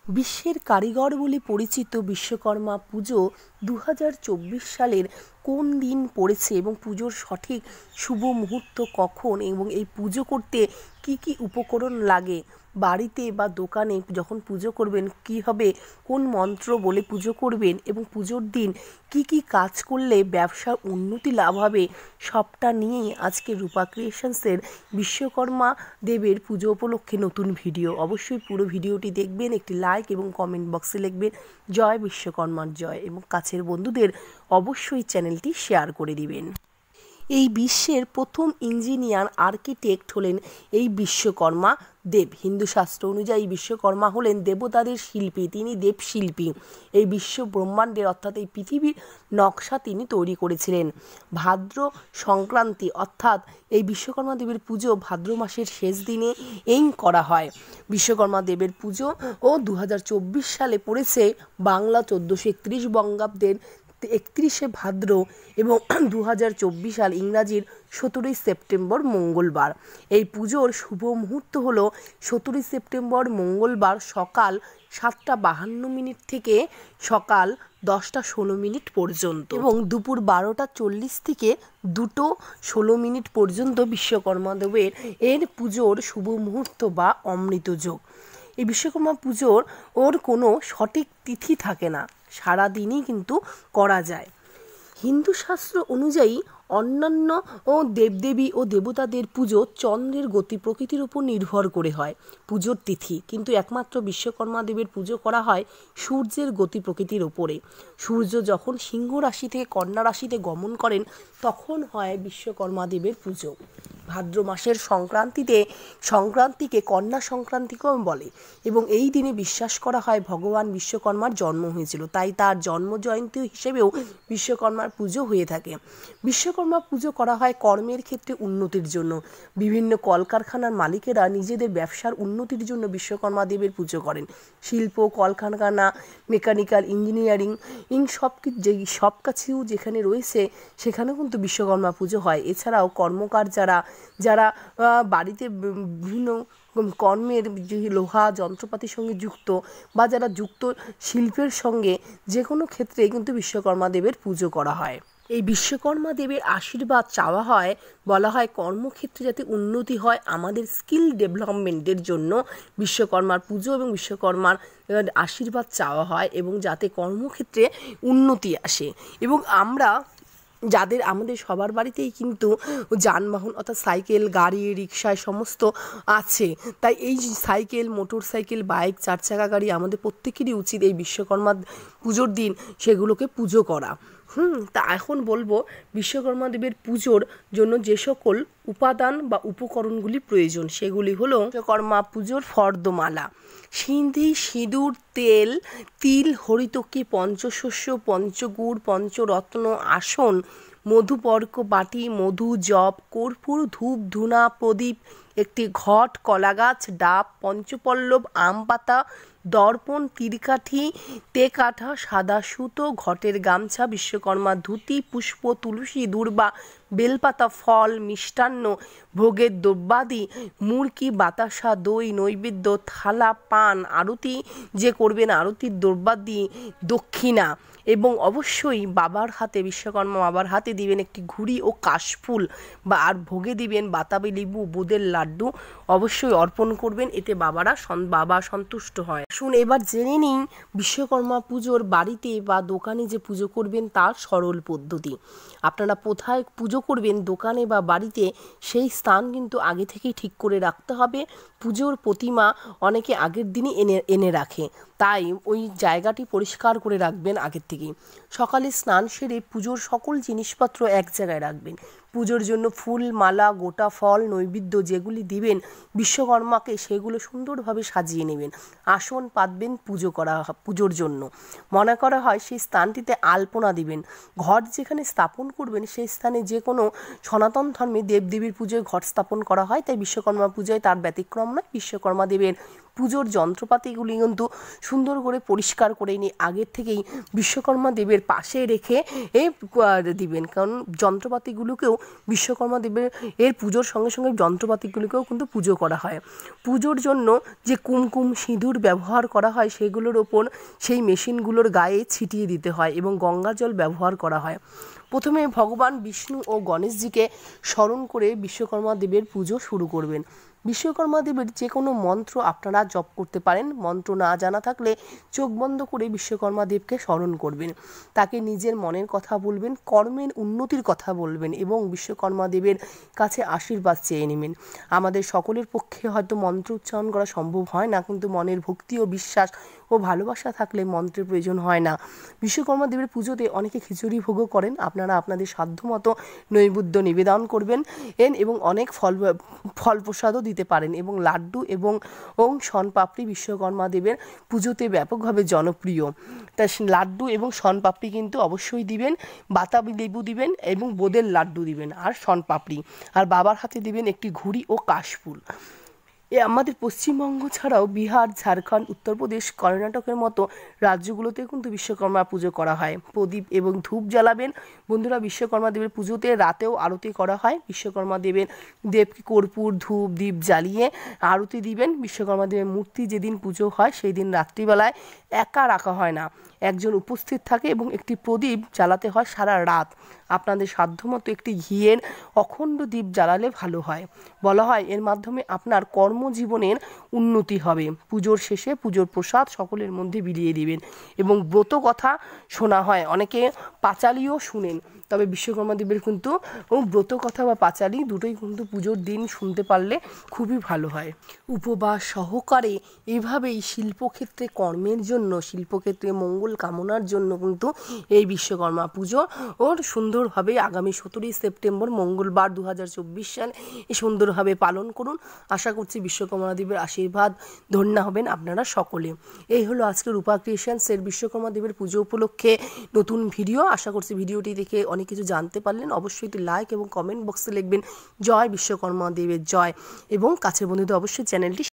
বিশ্বের কারিগর বলে পরিচিত বিশ্বকর্মা পুজো 2024 সালের কোন দিন পড়েছে এবং পুজোর সঠিক শুভ মুহূর্ত কখন এবং এই পুজো করতে কি কি উপকরণ লাগে, বাড়িতে বা দোকানে যখন পুজো করবেন কীভাবে কোন মন্ত্র বলে পুজো করবেন এবং পুজোর দিন কি কি কাজ করলে ব্যবসার উন্নতি লাভ হবে, সবটা নিয়েই আজকে রূপা ক্রিয়েশনসের বিশ্বকর্মা দেবের পুজো উপলক্ষে নতুন ভিডিও। অবশ্যই পুরো ভিডিওটি দেখবেন, একটি লাইক এবং কমেন্ট বক্সে লিখবেন জয় বিশ্বকর্মার জয় এবং কাছের বন্ধুদের অবশ্যই চ্যানেলটি শেয়ার করে দিবেন। এই বিশ্বের প্রথম ইঞ্জিনিয়ার আর্কিটেক্ট হলেন এই বিশ্বকর্মা দেব। হিন্দু শাস্ত্র অনুযায়ী বিশ্বকর্মা হলেন দেবতাদের শিল্পী, তিনি দেবশিল্পী। এই বিশ্ব ব্রহ্মাণ্ডের অর্থাৎ এই পৃথিবীর নকশা তিনি তৈরি করেছিলেন। ভাদ্র সংক্রান্তি অর্থাৎ এই বিশ্বকর্মা দেবের পুজো ভাদ্র মাসের শেষ দিনে করা হয়। বিশ্বকর্মা দেবের পুজো 2024 সালে পড়েছে বাংলা 1431 বঙ্গাব্দের 31শে ভাদ্র এবং 2024 সাল ইংরাজির 17ই সেপ্টেম্বর মঙ্গলবার। এই পুজোর শুভ মুহূর্ত হলো 17ই সেপ্টেম্বর মঙ্গলবার সকাল 7:52 থেকে সকাল 10:16 পর্যন্ত এবং দুপুর 12:40 থেকে 2:16 পর্যন্ত বিশ্বকর্মা দেবের পুজোর শুভ মুহূর্ত বা অমৃত যোগ। এই বিশ্বকর্মা পুজোর কোনো সঠিক তিথি থাকে না, সারাদিনই কিন্তু করা যায়। হিন্দু শাস্ত্র অনুযায়ী অন্যান্য দেবদেবী ও দেবতাদের পুজো চন্দ্রের গতি প্রকৃতির উপর নির্ভর করে হয় পুজোর তিথি, কিন্তু একমাত্র বিশ্বকর্মা দেবের পুজো করা হয় সূর্যের গতি প্রকৃতির ওপরে। সূর্য যখন সিংহ রাশি থেকে কন্যা রাশিতে গমন করেন তখন হয় বিশ্বকর্মা দেবের পুজো। ভাদ্র মাসের সংক্রান্তিকে কন্যা সংক্রান্তিকেও বলে এবং এই দিনে বিশ্বাস করা হয় ভগবান বিশ্বকর্মার জন্ম হয়েছিল, তাই তার জন্ম জয়ন্তী হিসেবেও বিশ্বকর্মার পুজো হয়ে থাকে। বিশ্বকর্মা পুজো করা হয় কর্মের ক্ষেত্রে উন্নতির জন্য। বিভিন্ন কলকারখানার মালিকেরা নিজেদের ব্যবসার উন্নতির জন্য বিশ্বকর্মা দেবের পুজো করেন। শিল্প, কলকারখানা, মেকানিক্যাল ইঞ্জিনিয়ারিং সব কিছু যেখানে রয়েছে সেখানেও কিন্তু বিশ্বকর্মা পুজো হয়। এছাড়াও কর্মকার যারা বাড়িতে বিভিন্ন কর্মের যে লোহা যন্ত্রপাতির সঙ্গে যুক্ত বা যারা যুক্ত শিল্পের সঙ্গে, যে কোনো ক্ষেত্রে কিন্তু বিশ্বকর্মা দেবের পুজো করা হয়। এই বিশ্বকর্মা দেবের আশীর্বাদ চাওয়া হয়, বলা হয় কর্মক্ষেত্রে যাতে উন্নতি হয়, আমাদের স্কিল ডেভেলপমেন্টের জন্য বিশ্বকর্মার পুজো এবং বিশ্বকর্মার আশীর্বাদ চাওয়া হয় এবং যাতে কর্মক্ষেত্রে উন্নতি আসে। এবং আমাদের সবার বাড়িতেই কিন্তু যানবাহন অর্থাৎ সাইকেল, গাড়ি, রিক্সায় সমস্ত আছে, তাই এই সাইকেল, মোটর সাইকেল, বাইক, 4 চাকা গাড়ি আমাদের প্রত্যেকেরই উচিত এই বিশ্বকর্মা পুজোর দিন সেগুলোকে পুজো করা। তা এখন বলবো বিশ্বকর্মা দেবের পুজোর জন্য যে সকল উপাদান বা উপকরণগুলি প্রয়োজন সেগুলি হলো বিশ্বকর্মা পুজোর ফর্দমালা, সিন্ধি, সিঁদুর, তেল, তিল, হরিতকি, পঞ্চশস্য, পঞ্চগুড়, পঞ্চরত্ন, আসন, মধুপর্ক বাটি, মধু, জব, কর্পূর, ধূপ, ধুনা, প্রদীপ, একটি ঘট, কলাগাছ, ডাব, পঞ্চপল্লব, আম পাতা, দর্পণ, তীরকাঠি, তেকাঠা, সাদা সুতো, ঘটের গামছা, বিশ্বকর্মা ধুতি, পুষ্প, তুলসী, দূর্বা, বেলপাতা, ফল, মিষ্টান্ন, ভোগের দ্রব্যাদি, মুরকি, বাতাসা, দই, নৈবেদ্য, থালা, পান, আরতি যে করবেন আরতির দ্রব্যাদি, দক্ষিণা এবং অবশ্যই বিশ্বকর্মা বাবার হাতে দিবেন একটি ঘুড়ি ও কাশফুল আর ভোগে দিবেন বাতাবি লেবু, বুঁদের লাড্ডু অবশ্যই অর্পণ করবেন, এতে বাবা সন্তুষ্ট হয়। এবার জেনে নিন বিশ্বকর্মা পুজোর বাড়িতে বা দোকানে যে পুজো করবেন তার সরল পদ্ধতি। আপনারা কোথায় পুজো করবেন, দোকানে বা বাড়িতে, সেই স্থান কিন্তু আগে থেকেই ঠিক করে রাখতে হবে। পুজোর প্রতিমা অনেকে আগের দিনই এনে রাখে, তাই ওই জায়গাটি পরিষ্কার করে রাখবেন আগের থেকেই। সকালে স্নান সেরে পুজোর সকল জিনিসপত্র এক জায়গায় রাখবেন। পুজোর জন্য ফুল, মালা, গোটা ফল, নৈবেদ্য যেগুলি দিবেন বিশ্বকর্মাকে সেগুলো সুন্দরভাবে সাজিয়ে নেবেন। আসন পাতবেন পুজোর জন্য। মনে করা হয় সেই স্থানটিতে আলপনা দিবেন। ঘট যেখানে স্থাপন করবেন সেই স্থানে যে কোনো সনাতন ধর্মে দেবদেবীর পুজোয় ঘট স্থাপন করা হয়, তাই বিশ্বকর্মা পুজোয় তার ব্যতিক্রম নয়। বিশ্বকর্মা দেবের পুজোর যন্ত্রপাতিগুলি কিন্তু সুন্দর করে পরিষ্কার করে নিয়ে আগের থেকেই বিশ্বকর্মা দেবের পাশে রেখে দিবেন, কারণ যন্ত্রপাতিগুলোকেও বিশ্বকর্মা দেবের পুজোর সঙ্গে সঙ্গে যন্ত্রপাতিগুলোকেও কিন্তু পুজো করা হয়। পুজোর জন্য যে কুমকুম সিঁদুর ব্যবহার করা হয় সেগুলোর ওপর সেই মেশিনগুলোর গায়ে ছিটিয়ে দিতে হয় এবং গঙ্গা জল ব্যবহার করা হয়। প্রথমে ভগবান বিষ্ণু ও গণেশজিকে স্মরণ করে বিশ্বকর্মা দেবের পুজো শুরু করবেন। বিশ্বকর্মা দেবের যে কোনো মন্ত্র আপনারা জপ করতে পারেন। মন্ত্র না জানা থাকলে চোখ বন্ধ করে বিশ্বকর্মা দেবকে স্মরণ করবেন, তাকে নিজের মনের কথা বলবেন, কর্মের উন্নতির কথা বলবেন এবং বিশ্বকর্মা দেবের কাছে আশীর্বাদ চেয়ে নেবেন। আমাদের সকলের পক্ষে হয়তো মন্ত্র উচ্চারণ করা সম্ভব হয় না, কিন্তু মনের ভক্তি ও বিশ্বাস ও ভালোবাসা থাকলে মন্ত্রের প্রয়োজন হয় না। বিশ্বকর্মা দেবের পুজোতে অনেকে খিচুড়ি ভোগও করেন। আপনারা আপনাদের সাধ্যমতো নৈবেদ্য নিবেদন করবেন এবং অনেক ফল প্রসাদও দিতে পারেন এবং লাড্ডু এবং শনপাপড়ি বিশ্বকর্মা দেবের পুজোতে ব্যাপকভাবে জনপ্রিয়। তাই লাড্ডু এবং শনপাপড়ি কিন্তু অবশ্যই দিবেন, বাতাবি লেবু দিবেন এবং বোঁদের লাড্ডু দিবেন আর শনপাপড়ি, আর বাবার হাতে দিবেন একটি ঘুড়ি ও কাশফুল। আমাদের পশ্চিমবঙ্গ ছাড়াও বিহার, ঝাড়খণ্ড, উত্তরপ্রদেশ, কর্ণাটকের মতো রাজ্যগুলোতে কিন্তু বিশ্বকর্মা পুজো করা হয়। প্রদীপ এবং ধূপ জ্বালাবেন বন্ধুরা। বিশ্বকর্মা দেবের পুজোতে রাতেও আরতি করা হয়। বিশ্বকর্মা দেবকে কর্পূর, ধূপ, দীপ জ্বালিয়ে আরতি দিবেন। বিশ্বকর্মা দেবের মূর্তি যেদিন পুজো হয় সেই দিন রাত্রিবেলায় একা রাখা হয় না, একজন উপস্থিত থাকে এবং একটি প্রদীপ জ্বালাতে হয় সারা রাত। আপনাদের সাধ্যমতো একটি ঘিয়ের অখণ্ড দ্বীপ জ্বালালে ভালো হয়। বলা হয় এর মাধ্যমে আপনার কর্মজীবনের উন্নতি হবে। পুজোর শেষে পুজোর প্রসাদ সকলের মধ্যে বিলিয়ে দিবেন এবং ব্রত কথা শোনা হয়, অনেকে পাঁচালিও শুনেন। তবে বিশ্বকর্মা দেবের কিন্তু ব্রত কথা বা পাঁচালি দুটোই কিন্তু পুজোর দিন শুনতে পারলে খুবই ভালো হয়। উপবাস সহকারে এভাবেই শিল্পক্ষেত্রে কর্মের জন্য, শিল্পক্ষেত্রে মঙ্গল কামনার জন্য কিন্তু এই বিশ্বকর্মা পুজো সুন্দরভাবে আগামী 17ই সেপ্টেম্বর মঙ্গলবার 2024 সাল সুন্দরভাবে পালন করুন। আশা করছি বিশ্বকর্মা দেবের আশীর্বাদ ধন্য হবেন আপনারা সকলে। এই হলো আজকের রূপা ক্রিয়েশনসের বিশ্বকর্মা দেবের পুজো উপলক্ষে নতুন ভিডিও। আশা করছি ভিডিওটি দেখে অনেক কিছু জানতে পারলেন। অবশ্যই একটি লাইক এবং কমেন্ট বক্সে লিখবেন জয় বিশ্বকর্মা দেবের জয় এবং কাছের বন্ধুদের অবশ্যই চ্যানেলটি